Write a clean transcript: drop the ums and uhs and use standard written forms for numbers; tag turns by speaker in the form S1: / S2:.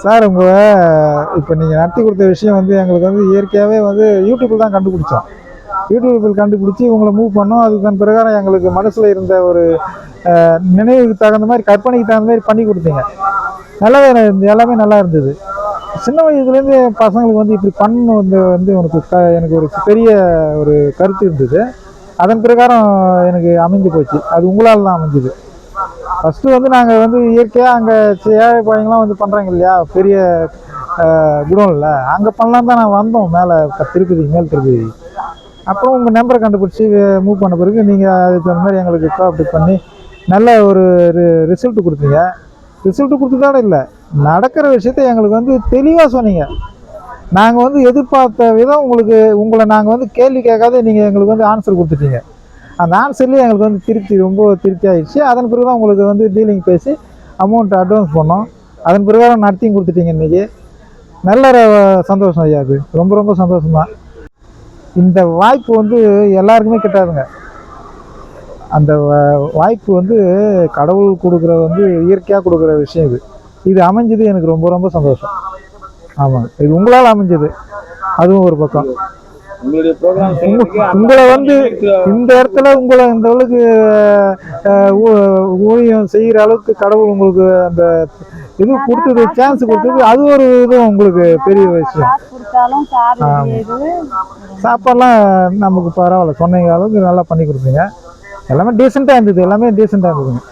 S1: Sir இப்போ நீங்கள் நடத்தி கொடுத்த விஷயம் வந்து எங்களுக்கு வந்து இயற்கையாகவே வந்து யூடியூப்பில் தான் கண்டுபிடிச்சோம். யூடியூப்பில் கண்டுபிடிச்சி உங்களை மூவ் பண்ணோம். அதுக்கு பிரகாரம் எங்களுக்கு மனசில் இருந்த ஒரு நினைவுக்கு தகுந்த மாதிரி, கற்பனைக்கு தகுந்த மாதிரி பண்ணி கொடுத்தீங்க. நல்லாவே இருந்தது, எல்லாமே நல்லா இருந்தது. சின்ன வயதுலேருந்து பசங்களுக்கு வந்து இப்படி பண்ணணும் வந்து எனக்கு ஒரு பெரிய ஒரு கருத்து இருந்தது. அதன் பிரகாரம் எனக்கு அமைஞ்சு போச்சு. அது உங்களால் தான் அமைஞ்சுது. ஃபஸ்ட்டு வந்து நாங்கள் வந்து இயற்கையாக அங்கே ஏழை பையங்களாம் வந்து பண்ணுறாங்க இல்லையா, பெரிய குடோனில் அங்கே பண்ணலாம் தான் நான் வந்தோம் மேலே திருப்பதி, மேல் திருப்பதி. அப்புறம் உங்கள் நம்பரை கண்டுபிடிச்சி மூவ் பண்ண பிறகு நீங்கள் அதுக்கு அந்த மாதிரி எங்களுக்கு கோஆப்ரேட் பண்ணி நல்ல ஒரு ரிசல்ட்டு கொடுத்தீங்க. ரிசல்ட்டு கொடுத்ததோட இல்லை, நடக்கிற விஷயத்த எங்களுக்கு வந்து தெளிவாக சொன்னீங்க. நாங்கள் வந்து எதிர்பார்த்த விதம் உங்களை நாங்கள் வந்து கேள்வி கேட்காத நீங்கள் எங்களுக்கு வந்து ஆன்சர் கொடுத்துட்டீங்க. அந்த ஆன்சர்லேயே எங்களுக்கு வந்து ரொம்ப திருப்தி ஆகிடுச்சு. அதன் பிறகு தான் உங்களுக்கு வந்து டீலிங் பேசி அமௌண்ட் அட்வான்ஸ் பண்ணோம். அதன் பிறகு நடத்தியும் கொடுத்துட்டீங்க. இன்றைக்கி நல்ல சந்தோஷம் ஐயா. அது ரொம்ப ரொம்ப சந்தோஷமாக. இந்த வாய்ப்பு வந்து எல்லாருக்குமே கிட்டாதுங்க. அந்த வாய்ப்பு வந்து கடவுள் கொடுக்குற வந்து இயற்கையாக கொடுக்குற விஷயம். இது அமைஞ்சது எனக்கு ரொம்ப ரொம்ப சந்தோஷம். ஆமாங்க, இது உங்களால் அமைஞ்சது. அதுவும் ஒரு பக்கம். உங்களை வந்து இந்த இடத்துல உங்களை இந்த அளவுக்கு ஊழியம் செய்கிற அளவுக்கு கடவுள் உங்களுக்கு அந்த இது கொடுத்தது, சான்ஸ் கொடுத்தது, அது ஒரு இது உங்களுக்கு பெரிய விஷயம். சாப்பாடுலாம் நமக்கு பரவாயில்ல, சொன்ன அளவுக்கு நல்லா பண்ணி கொடுத்தீங்க. எல்லாமே டீசெண்டாக இருந்தது, எல்லாமே டீசெண்டாக இருந்ததுங்க.